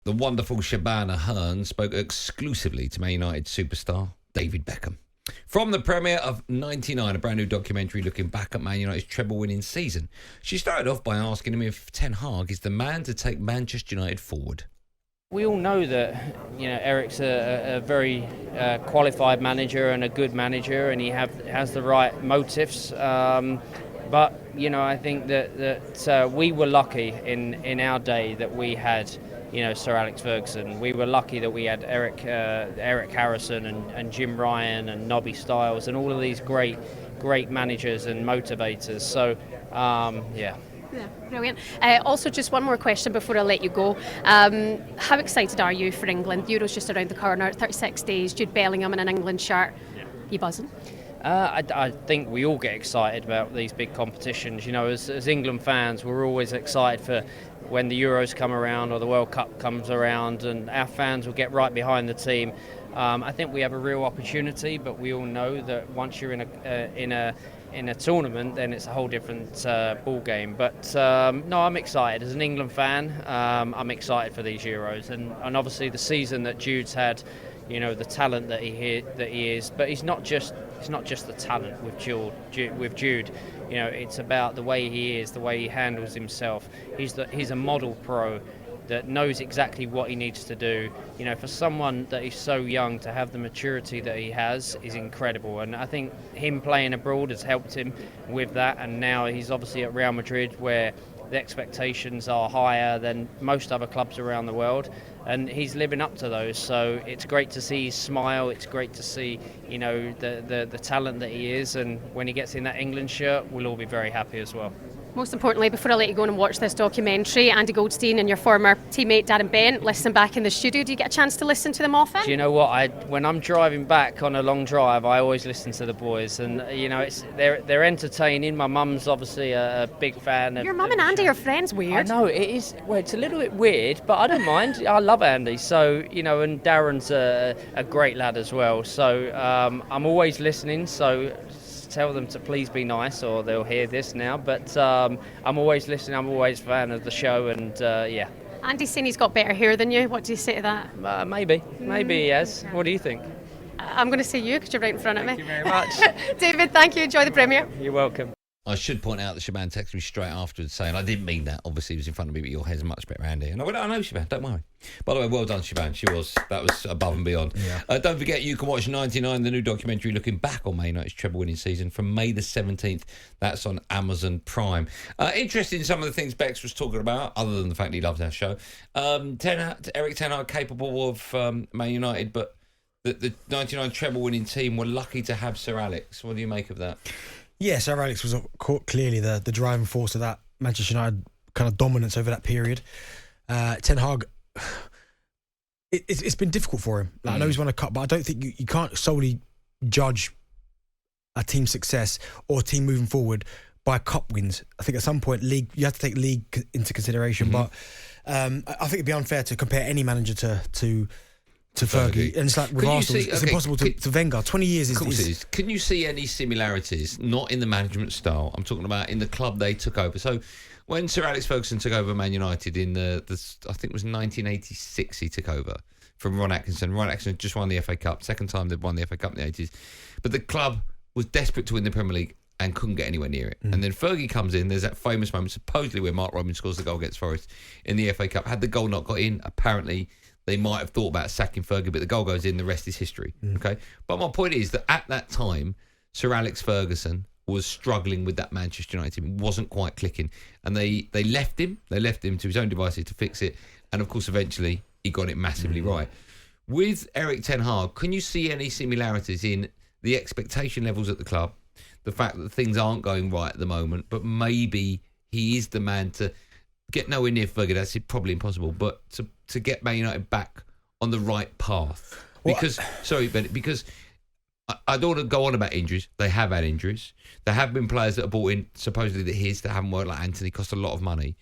The wonderful Shabana Hearn spoke exclusively to Man United superstar David Beckham. From the premiere of 99, a brand new documentary looking back at Man United's treble-winning season, she started off by asking him if Ten Hag is the man to take Manchester United forward. We all know that Erik's a very qualified manager and a good manager, and he has the right motives. But I think that we were lucky in our day that we had Sir Alex Ferguson. We were lucky that we had Erik Harrison and Jim Ryan and Nobby Stiles and all of these great managers and motivators. So yeah. Yeah, brilliant. Also, just one more question before I let you go. How excited are you for England? Euro's just around the corner, 36 days, Jude Bellingham in an England shirt. Yeah. You buzzing? I think we all get excited about these big competitions. As England fans, we're always excited for when the Euros come around or the World Cup comes around, and our fans will get right behind the team. I think we have a real opportunity, but we all know that once you're in a tournament, then it's a whole different ball game. But no, I'm excited as an England fan. I'm excited for these Euros, and obviously the season that Jude's had. The talent that he is, but it's not just the talent with Jude. It's about the way he is, the way he handles himself. He's a model pro that knows exactly what he needs to do. For someone that is so young to have the maturity that he has is incredible. And I think him playing abroad has helped him with that. And now he's obviously at Real Madrid, where the expectations are higher than most other clubs around the world, and he's living up to those. So it's great to see his smile. It's great to see, the talent that he is, and when he gets in that England shirt, we'll all be very happy as well. Most importantly, before I let you go and watch this documentary, Andy Goldstein and your former teammate Darren Bent listen back in the studio. Do you get a chance to listen to them often? Do you know what? When I'm driving back on a long drive, I always listen to the boys, and they're entertaining. My mum's obviously a big fan. Your mum and Andy are friends. Weird. I know it is. Well, it's a little bit weird, but I don't mind. I love Andy, so and Darren's a great lad as well. So I'm always listening. So tell them to please be nice, or they'll hear this now. But I'm always listening. I'm always a fan of the show, and yeah. Andy's saying he's got better hair than you. What do you say to that? Maybe he has. What do you think? I'm going to say you because you're right in front of me. Thank you very much. David, thank you. Enjoy the premiere. You're welcome. I should point out that Shaban texted me straight afterwards saying, I didn't mean that. Obviously, he was in front of me, but your hair's much better, Andy. And I went, I know, Shaban, don't worry. By the way, well done, Shaban. That was above and beyond. Yeah. Don't forget, you can watch 99, the new documentary looking back on Man United's treble-winning season from May the 17th. That's on Amazon Prime. Interested in some of the things Bex was talking about, other than the fact that he loves our show. Erik Ten Hag capable of Man United, but the 99 treble-winning team were lucky to have Sir Alex. What do you make of that? Yeah, Sir Alex was clearly the driving force of that Manchester United kind of dominance over that period. Ten Hag, it's been difficult for him. I know he's won a cup, but I don't think you can't solely judge a team's success or a team moving forward by cup wins. I think at some point you have to take league into consideration, but I think it'd be unfair to compare any manager to Fergie. And it's like with Arsenal, it's impossible to Wenger. 20 years is... Of course it is. Can you see any similarities, not in the management style, I'm talking about in the club they took over? So when Sir Alex Ferguson took over Man United in I think it was 1986 he took over from Ron Atkinson. Ron Atkinson just won the FA Cup, second time they'd won the FA Cup in the 80s. But the club was desperate to win the Premier League and couldn't get anywhere near it. And then Fergie comes in, there's that famous moment, supposedly where Mark Robin scores the goal against Forest in the FA Cup. Had the goal not got in, apparently they might have thought about sacking Fergie, but the goal goes in, the rest is history. Okay? But my point is that at that time, Sir Alex Ferguson was struggling with that Manchester United team. It wasn't quite clicking. And they left him. They left him to his own devices to fix it. And, of course, eventually he got it massively right. With Erik Ten Hag, can you see any similarities in the expectation levels at the club, the fact that things aren't going right at the moment, but maybe he is the man to get nowhere near Fergie? That's probably impossible, but to get Man United back on the right path. Because, sorry, Bennett, because I don't want to go on about injuries. They have had injuries. There have been players that are brought in, supposedly that haven't worked, like Anthony, cost a lot of money.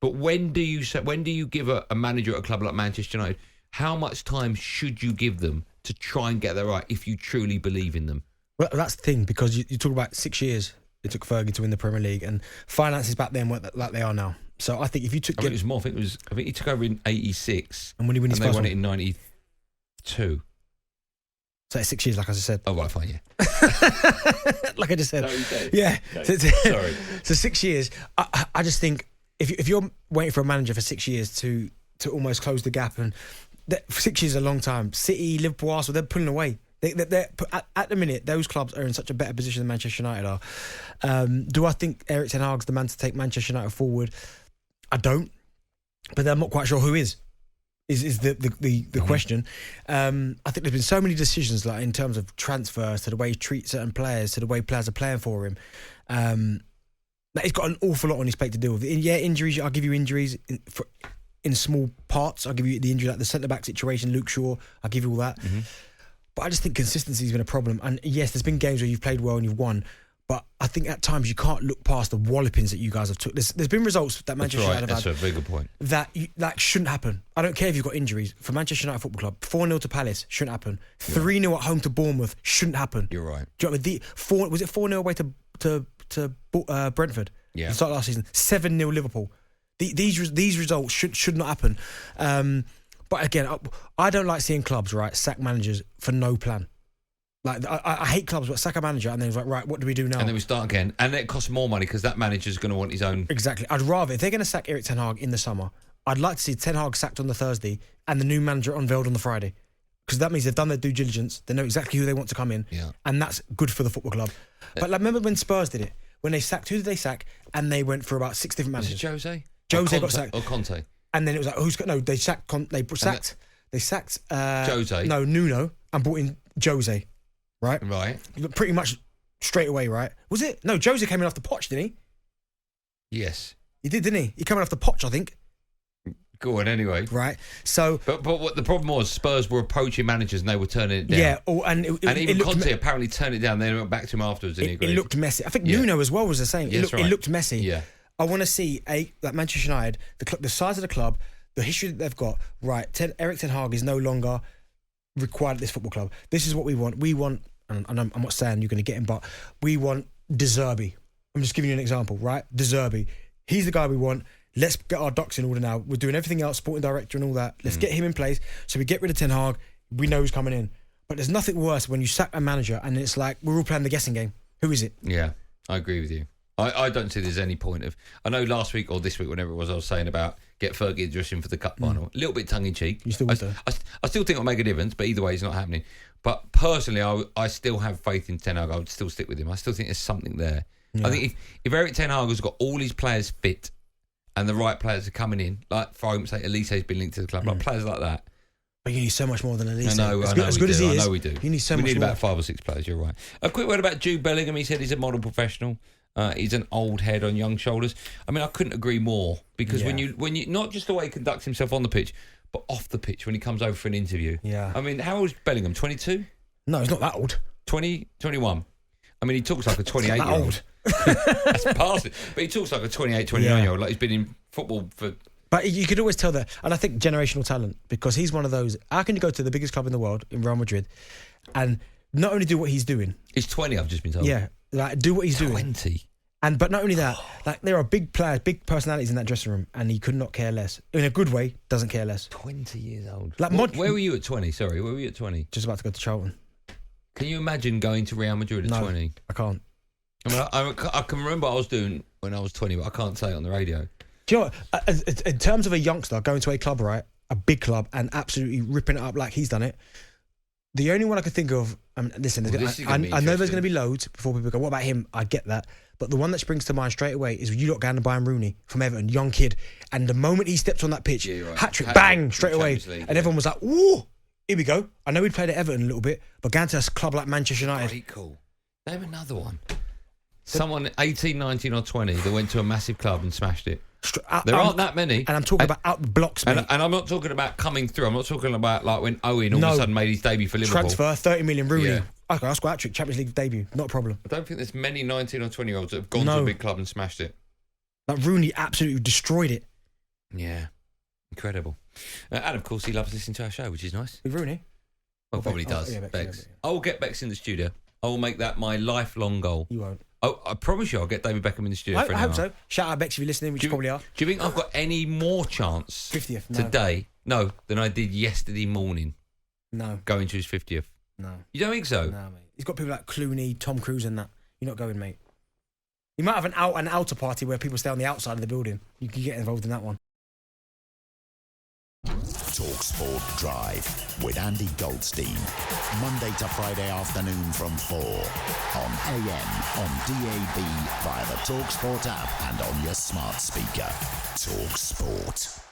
But when do you give a manager at a club like Manchester United, how much time should you give them to try and get that right if you truly believe in them? Well, that's the thing, because you talk about 6 years it took Fergie to win the Premier League, and finances back then weren't like they are now. So I think if you took... I think it was more. I think he took over in 86. And when he won his and they first won one? it in 92. So it's 6 years, like I just said. Oh, right, fine, yeah. Like I just said. No, you did. Yeah. No, So, sorry. So 6 years. I just think if you're waiting for a manager for 6 years to almost close the gap, and 6 years is a long time. City, Liverpool, Arsenal, they're pulling away. They're at the minute, those clubs are in such a better position than Manchester United are. Do I think Erik ten Hag's the man to take Manchester United forward? I don't, but I'm not quite sure who is the question. I think there's been so many decisions, like in terms of transfers, to the way he treats certain players, to the way players are playing for him. That he's got an awful lot on his plate to deal with. Yeah, injuries. I'll give you injuries in small parts. I'll give you the injury, like the centre back situation, Luke Shaw. I'll give you all that. Mm-hmm. But I just think consistency has been a problem. And yes, there's been games where you've played well and you've won. But I think at times you can't look past the wallopings that you guys have took. There's been results that Manchester United have had. That's a very good point. That shouldn't happen. I don't care if you've got injuries. For Manchester United Football Club, 4-0 to Palace shouldn't happen. 3-0 at home to Bournemouth shouldn't happen. You're right. Do you know what I mean? Was it 4-0 away to Brentford? Yeah. The start of last season. 7-0 Liverpool. These results should not happen. But again, I don't like seeing clubs, right, sack managers for no plan. Like I hate clubs that sack a manager and then it's like, right, what do we do now? And then we start again, and it costs more money because that manager's going to want his own. Exactly. I'd rather, if they're going to sack Erik ten Hag in the summer, I'd like to see ten Hag sacked on the Thursday and the new manager unveiled on the Friday, because that means they've done their due diligence. They know exactly who they want to come in, and that's good for the football club. But like, remember when Spurs did it? When they sacked, who did they sack? And they went for about 6 different managers. Was it Jose? Jose got sacked. Or Conte. And then it was like, who's got... No, they sacked... They sacked... Jose. No, Nuno, and brought in Jose, right? Right. Pretty much straight away, right? Was it? No, Jose came in off the Poch, didn't he? Yes. He did, didn't he? He came in off the Poch, I think. Go on, anyway. Right. So... But what the problem was, Spurs were approaching managers and they were turning it down. Yeah. And even Conte apparently turned it down. Then went back to him afterwards and he agreed. It looked messy. I think Nuno as well was the same. Yes, It looked messy. Yeah. I want to see like Manchester United, the size of the club, the history that they've got. Right, Erik ten Hag is no longer required at this football club. This is what we want. We want, and I'm not saying you're going to get him, but we want De Zerbi. I'm just giving you an example, right? De Zerbi. He's the guy we want. Let's get our ducks in order now. We're doing everything else, sporting director and all that. Let's get him in place. So we get rid of Ten Hag. We know who's coming in. But there's nothing worse when you sack a manager and it's like we're all playing the guessing game. Who is it? Yeah, I agree with you. I don't see there's any point of... I know last week or this week, whenever it was, I was saying about get Fergie Idris in for the cup final. A little bit tongue-in-cheek. You still would, I still think it'll make a difference, but either way, it's not happening. But personally, I still have faith in Ten Hag. I would still stick with him. I still think there's something there. Yeah. I think if Erik Ten Hag has got all his players fit and the right players are coming in, like for argument's sake, Elise's been linked to the club, like players like that. But you need so much more than Elise. I know we do. You need so much more. We need about 5 or 6 players, you're right. A quick word about Jude Bellingham. He said he's a model professional. He's an old head on young shoulders. I mean, I couldn't agree more, because when you not just the way he conducts himself on the pitch, but off the pitch when he comes over for an interview. Yeah. I mean, how old is Bellingham? 22? No, he's not that old. 20, 21. I mean, he talks like a 28-year-old. That's past it. But he talks like a 28, 29-year-old. Like he's been in football for... But you could always tell that, and I think generational talent, because he's one of those. How can you go to the biggest club in the world, in Real Madrid, and not only do what he's doing? He's 20, I've just been told. Yeah, like do what he's 20. doing. 20? But not only that, like there are big players, big personalities in that dressing room, and he could not care less. In a good way, doesn't care less. 20 years old. Like where were you at 20? Sorry, where were you at 20? Just about to go to Charlton. Can you imagine going to Real Madrid at 20? I can't. I mean, I can remember what I was doing when I was 20, but I can't say it on the radio. Do you know what? In terms of a youngster going to a club, right, a big club, and absolutely ripping it up like he's done it, the only one I could think of, listen, I know there's going to be loads before people go, what about him? I get that. But the one that springs to mind straight away is you lot going to Bayern Rooney from Everton, young kid. And the moment he steps on that pitch, right. hat-trick, bang, straight away. League, and everyone was like, whoa, here we go. I know he'd played at Everton a little bit, but going to a club like Manchester United. Very cool. Name another one. Someone 18, 19 or 20 that went to a massive club and smashed it. There aren't that many. And I'm talking about out the blocks, mate. And I'm not talking about coming through. I'm not talking about like when Owen all of a sudden made his debut for Liverpool. Transfer, 30 million, Rooney. Yeah. Okay, I'll score hat-trick, Champions League debut. Not a problem. I don't think there's many 19 or 20-year-olds that have gone to a big club and smashed it. Like Rooney absolutely destroyed it. Yeah. Incredible. And of course, he loves listening to our show, which is nice. With Rooney? Well, probably does. Yeah, Bex. I will get Bex in the studio. I will make that my lifelong goal. You won't. Oh, I promise you, I'll get David Beckham in the studio. I hope so. Shout out Bex if you're listening, which you probably are. Do you think I've got any more chance 50th today? No, than I did yesterday morning. No. Going to his 50th. No. You don't think so? No, mate. He's got people like Clooney, Tom Cruise, and that. You're not going, mate. You might have an outer party where people stay on the outside of the building. You can get involved in that one. talkSPORT Drive with Andy Goldstein. Monday to Friday afternoon from 4 on AM, on DAB, via the talkSPORT app and on your smart speaker. talkSPORT.